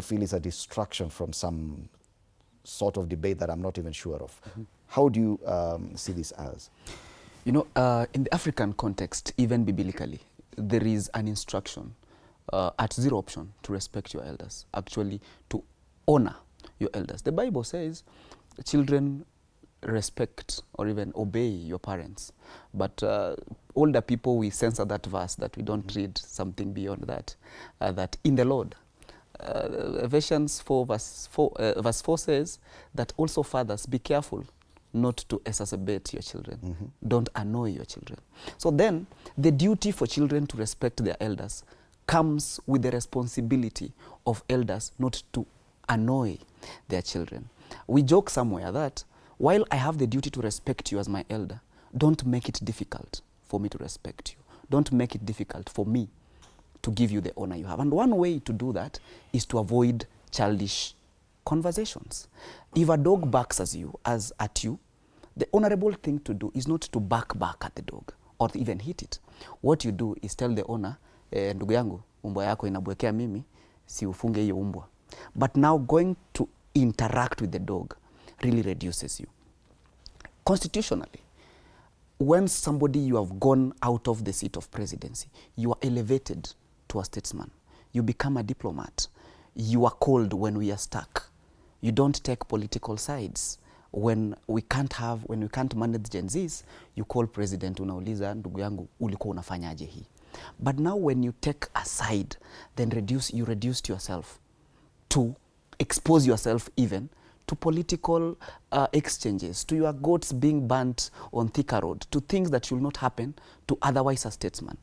feel is a distraction from some sort of debate that I'm not even sure of. How do you see this as? You know, in the African context, even biblically, there is an instruction at zero option to respect your elders, actually to honor your elders. The Bible says children respect or even obey your parents, but older people, we censor that verse, that we don't read something beyond that, that in the Lord. Ephesians 4 verse 4 says that also fathers, be careful not to exacerbate your children. Don't annoy your children. So then the duty for children to respect their elders comes with the responsibility of elders not to annoy their children. We joke somewhere that while I have the duty to respect you as my elder, don't make it difficult for me to respect you. Don't make it difficult for me to give you the honor you have. And one way to do that is to avoid childish conversations. If a dog barks at you, the honorable thing to do is not to bark back at the dog or even hit it. What you do is tell the owner, ndugu yangu, umbwa yako inabwekea mimi, si ufunge hiyo umbwa. But now going to interact with the dog really reduces you. Constitutionally, when somebody, you have gone out of the seat of presidency, you are elevated to a statesman. You become a diplomat. You are called when we are stuck. You don't take political sides. When we can't manage Gen Zs, you call president, unauliza ndugu yangu ulikuwa unafanyaje hii. But now when you take a side, then you reduced yourself to expose yourself even to political exchanges, to your goats being burnt on Thika Road, to things that should not happen to otherwise a statesman.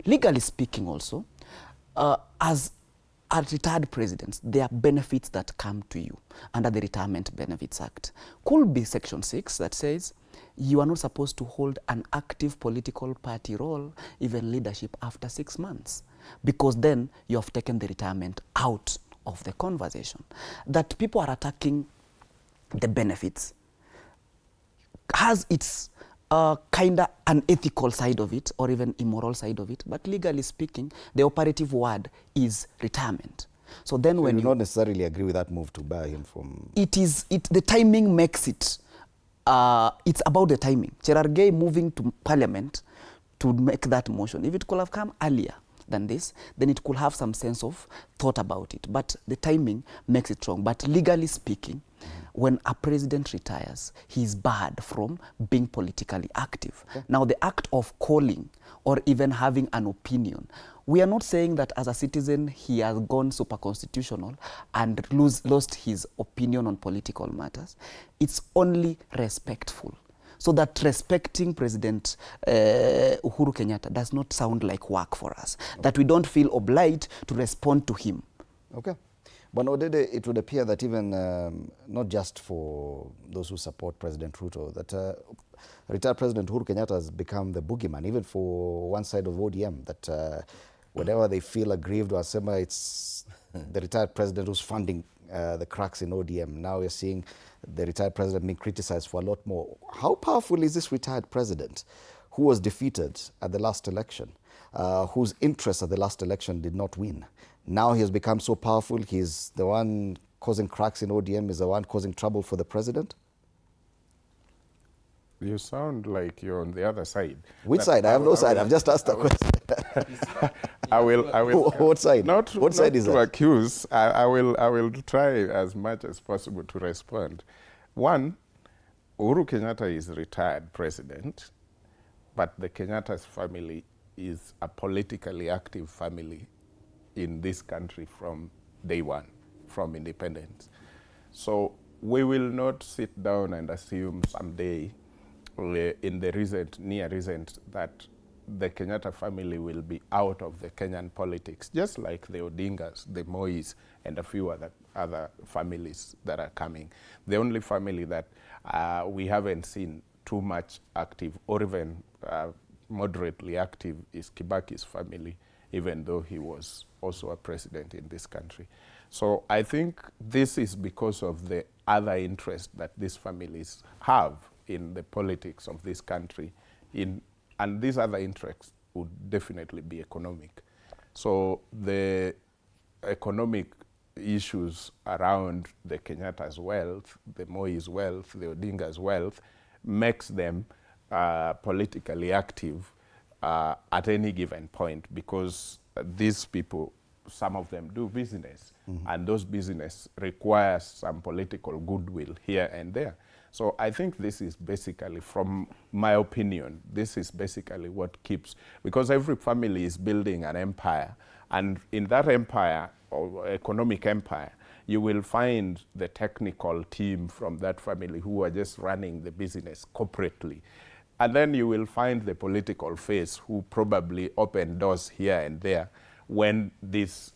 Legally speaking also, as retired presidents, there are benefits that come to you under the Retirement Benefits Act. Could be Section 6 that says you are not supposed to hold an active political party role, even leadership, after 6 months, because then you have taken the retirement out of the conversation. That people are attacking the benefits has its kind of unethical side of it, or even immoral side of it, but legally speaking, the operative word is retirement. So then, when you not necessarily agree with that move to buy him from, the timing makes it. It's about the timing. Cherargei moving to Parliament to make that motion, if it could have come earlier than this, then it could have some sense of thought about it. But the timing makes it wrong. But legally speaking, when a president retires, he is barred from being politically active. Okay. Now, the act of calling or even having an opinion, we are not saying that as a citizen he has gone super constitutional and lost his opinion on political matters. It's only respectful. So that respecting President Uhuru Kenyatta does not sound like work for us. Okay. That we don't feel obliged to respond to him. Okay. But Odede, it would appear that even not just for those who support President Ruto, that retired President Uhuru Kenyatta has become the boogeyman, even for one side of ODM, that whenever they feel aggrieved or asema, it's the retired president who's funding the cracks in ODM. Now you're seeing the retired president being criticized for a lot more. How powerful is this retired president who was defeated at the last election, whose interests at the last election did not win? Now he has become so powerful, he's the one causing cracks in ODM, is the one causing trouble for the president? You sound like you're on the other side. Which side? I have no side. I've just asked a question. I will. What side? What side is that? To accuse. I will try as much as possible to respond. One, Uhuru Kenyatta is a retired president, but the Kenyatta's family is a politically active family in this country from day one, from independence. So we will not sit down and assume someday in the near recent, that the Kenyatta family will be out of the Kenyan politics, just like the Odingas, the Mois, and a few other families that are coming. The only family that we haven't seen too much active or even moderately active is Kibaki's family, even though he was also a president in this country. So I think this is because of the other interest that these families have in the politics of this country, and these other interests would definitely be economic. So the economic issues around the Kenyatta's wealth, the Moi's wealth, the Odinga's wealth, makes them politically active at any given point, because these people, some of them do business, and those business requires some political goodwill here and there. So I think this is basically, from my opinion, this is basically what keeps, because every family is building an empire, and in that empire, or economic empire, you will find the technical team from that family who are just running the business corporately. And then you will find the political face who probably open doors here and there when this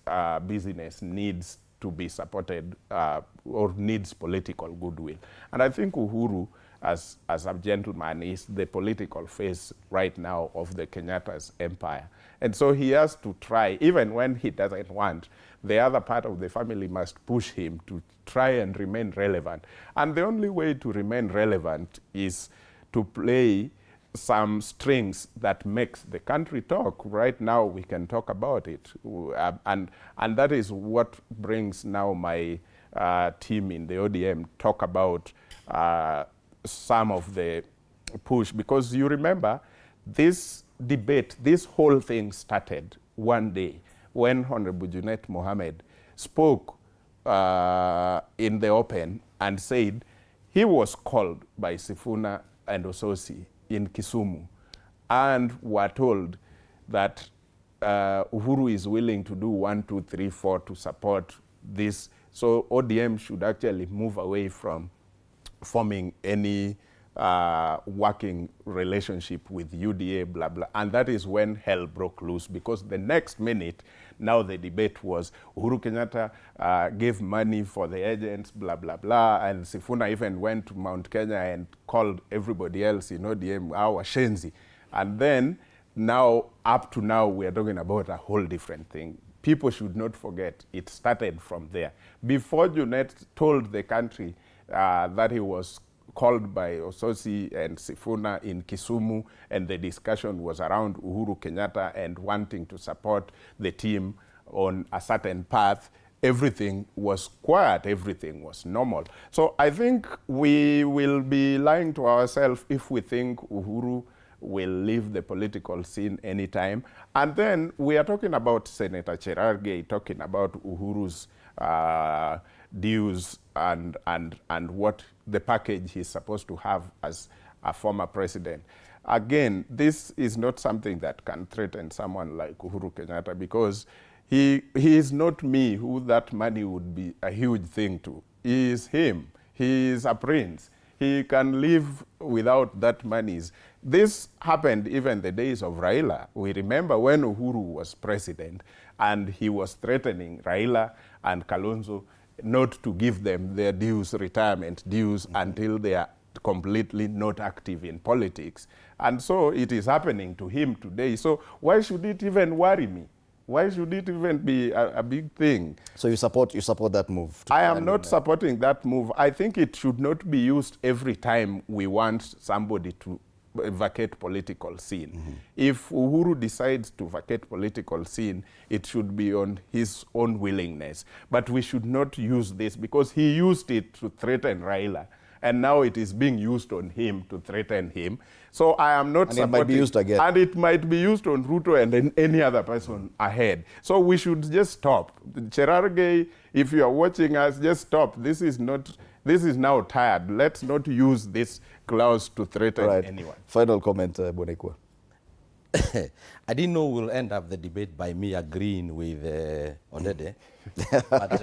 business needs to be supported or needs political goodwill. And I think Uhuru, as a gentleman, is the political face right now of the Kenyatta's empire. And so he has to try, even when he doesn't want, the other part of the family must push him to try and remain relevant. And the only way to remain relevant is to play some strings that makes the country talk. Right now we can talk about it. And that is what brings now my team in the ODM talk about some of the push. Because you remember, this debate, this whole thing started one day when Honorable Junet Mohammed spoke in the open and said he was called by Sifuna and Ososi in Kisumu and were told that Uhuru is willing to do 1, 2, 3, 4 to support this. So ODM should actually move away from forming any working relationship with UDA, blah, blah. And that is when hell broke loose, because the next minute, now the debate was Uhuru Kenyatta gave money for the agents, blah, blah, blah. And Sifuna even went to Mount Kenya and called everybody else in ODM our Shenzi. And then now, up to now, we are talking about a whole different thing. People should not forget it started from there. Before Junet told the country that he was called by Ososi and Sifuna in Kisumu, and the discussion was around Uhuru Kenyatta and wanting to support the team on a certain path, everything was quiet, everything was normal. So I think we will be lying to ourselves if we think Uhuru will leave the political scene anytime. And then we are talking about Senator Cherargei talking about Uhuru's dues and what the package he's supposed to have as a former president. Again, this is not something that can threaten someone like Uhuru Kenyatta, because he is not me who that money would be a huge thing to. He is him. He is a prince. He can live without that money. This happened even the days of Raila. We remember when Uhuru was president and he was threatening Raila and Kalonzo not to give them their dues, retirement dues, until they are completely not active in politics. And so it is happening to him today. So why should it even worry me? Why should it even be a big thing? So you support that move? I am not supporting that move. I think it should not be used every time we want somebody to vacate political scene. If Uhuru decides to vacate political scene, it should be on his own willingness. But we should not use this, because he used it to threaten Raila, and now it is being used on him to threaten him. So I am not supporting. And it might be used again. And it might be used on Ruto and then any other person ahead. So we should just stop. Cherargei, if you are watching us, just stop. This is now tired. Let's not use this clause to threaten anyone. Final comment, Bonekwa. I didn't know we'll end up the debate by me agreeing with Odede, but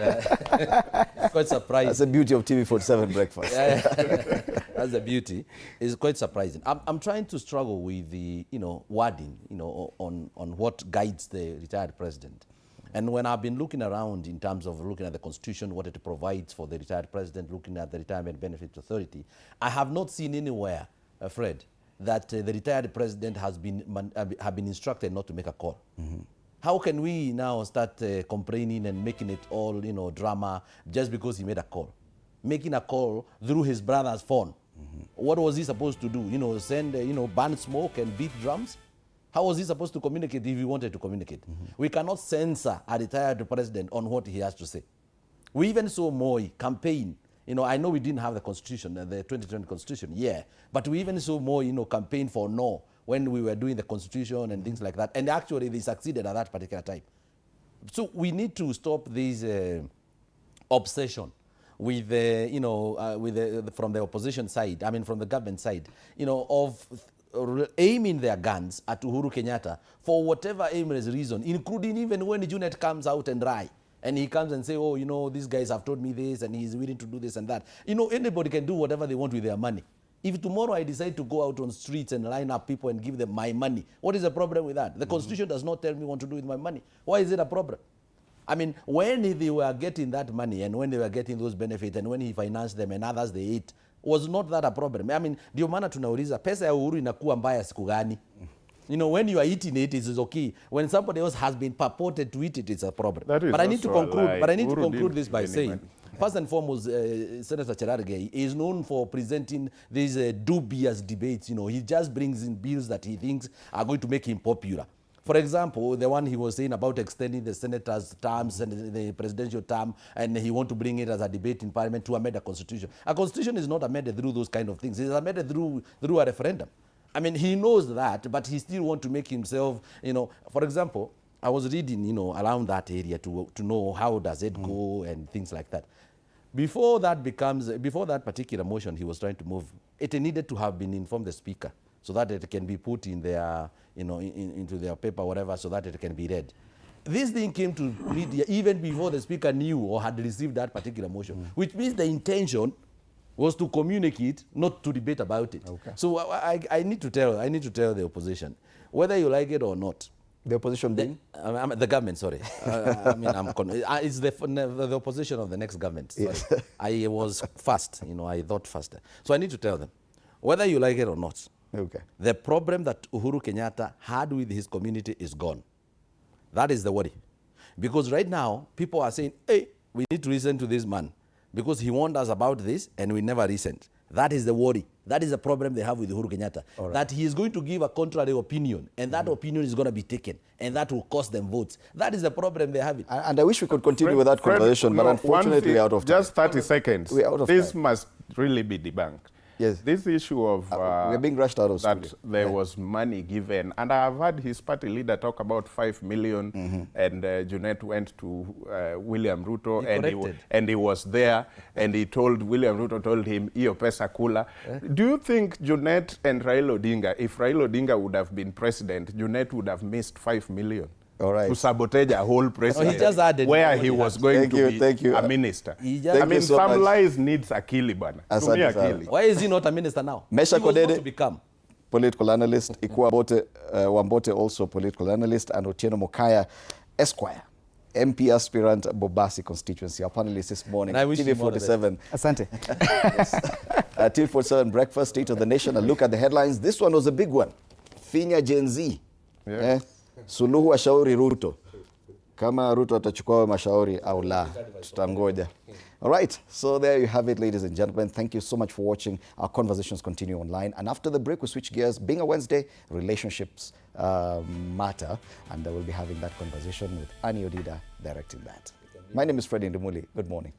it's quite surprising. That's the beauty of TV47 breakfast. That's the beauty. It's quite surprising. I'm trying to struggle with the wording, on what guides the retired president. And when I've been looking around in terms of looking at the Constitution, what it provides for the retired president, looking at the Retirement Benefits Authority, I have not seen anywhere, Fred, that the retired president has been instructed not to make a call. How can we now start complaining and making it all drama just because he made a call? Making a call through his brother's phone. What was he supposed to do? Send burn smoke and beat drums? How was he supposed to communicate if he wanted to communicate? We cannot censor a retired president on what he has to say. We even saw Moi campaign. You know, I know we didn't have the constitution, the 2020 constitution, yeah, but we even saw Moi, you know, campaign for no when we were doing the constitution and things like that. And actually they succeeded at that particular time. So we need to stop this obsession with the, you know, from the opposition side, I mean from the government side, you know, of aiming their guns at Uhuru Kenyatta for whatever aimless reason, including even when GOtv comes out and lie. And he comes and say, oh, you know, these guys have told me this and he's willing to do this and that. You know, anybody can do whatever they want with their money. If tomorrow I decide to go out on streets and line up people and give them my money, what is the problem with that? The Constitution does not tell me what to do with my money. Why is it a problem? I mean, when they were getting that money and when they were getting those benefits and when he financed them and others they ate, was not that a problem? I mean, ndio maana tunauliza, pesa ya Uhuru inakuwa mbaya siku gani? You know, when you are eating it, it's okay. When somebody else has been purported to eat it, it's a problem. But I need to conclude this by saying, first and foremost, Senator Cherargei is known for presenting these dubious debates. You know, he just brings in bills that he thinks are going to make him popular. For example, the one he was saying about extending the senator's terms and the presidential term, and he want to bring it as a debate in parliament to amend a constitution. A constitution is not amended through those kind of things. It's amended through a referendum. I mean, he knows that, but he still want to make himself, you know, for example, I was reading, you know, around that area to know how does it go and things like that. Before that particular motion he was trying to move, it needed to have been informed the speaker so that it can be put in their, you know, into their paper, whatever, so that it can be read. This thing came to media even before the speaker knew or had received that particular motion, which means the intention was to communicate, not to debate about it. Okay. So I need to tell the opposition, whether you like it or not. The opposition being? The government, sorry. I mean, it's the opposition of the next government. Sorry. Yes. I was fast, you know, I thought faster. So I need to tell them, whether you like it or not, okay, the problem that Uhuru Kenyatta had with his community is gone. That is the worry. Because right now, people are saying, hey, we need to listen to this man, because he warned us about this and we never listened. That is the worry. That is the problem they have with Uhuru Kenyatta. Right. That he is going to give a contrary opinion and that opinion is going to be taken and that will cost them votes. That is the problem they have. And I wish we could continue with that conversation, but unfortunately we're out of time. Just 30 seconds. We're out of this time. Must really be debunked. Yes. This issue of we're being rushed out of that there was money given, and I have heard his party leader talk about 5 million, and GOtv went to William Ruto, and he was there, and William Ruto told him, "Iyo pesa kula." Do you think GOtv and Raila Odinga, if Raila Odinga would have been president, GOtv would have missed 5 million? All right. To sabotage a whole president, he just added where he was going to be a minister. I mean, some lies needs akili bana. Why is he not a minister now? Mesha Kodede, to become political analyst. Ikua Wambote, also political analyst, and Otieno Mokaya, Esquire, MP aspirant, Bobasi constituency. Our panelists this morning, TV47. Asante. TV47 Breakfast, State of the Nation. A look at the headlines. This one was a big one. Finya Gen Z. Yeah. Suluhu ashauri Ruto. Kama Ruto atachukua mashauri au la, tutangoja. All right, so there you have it, ladies and gentlemen. Thank you so much for watching. Our conversations continue online. And after the break, we switch gears. Being a Wednesday, relationships matter. And we'll be having that conversation with Annie Odida directing that. My name is Freddie Ndimuli. Good morning.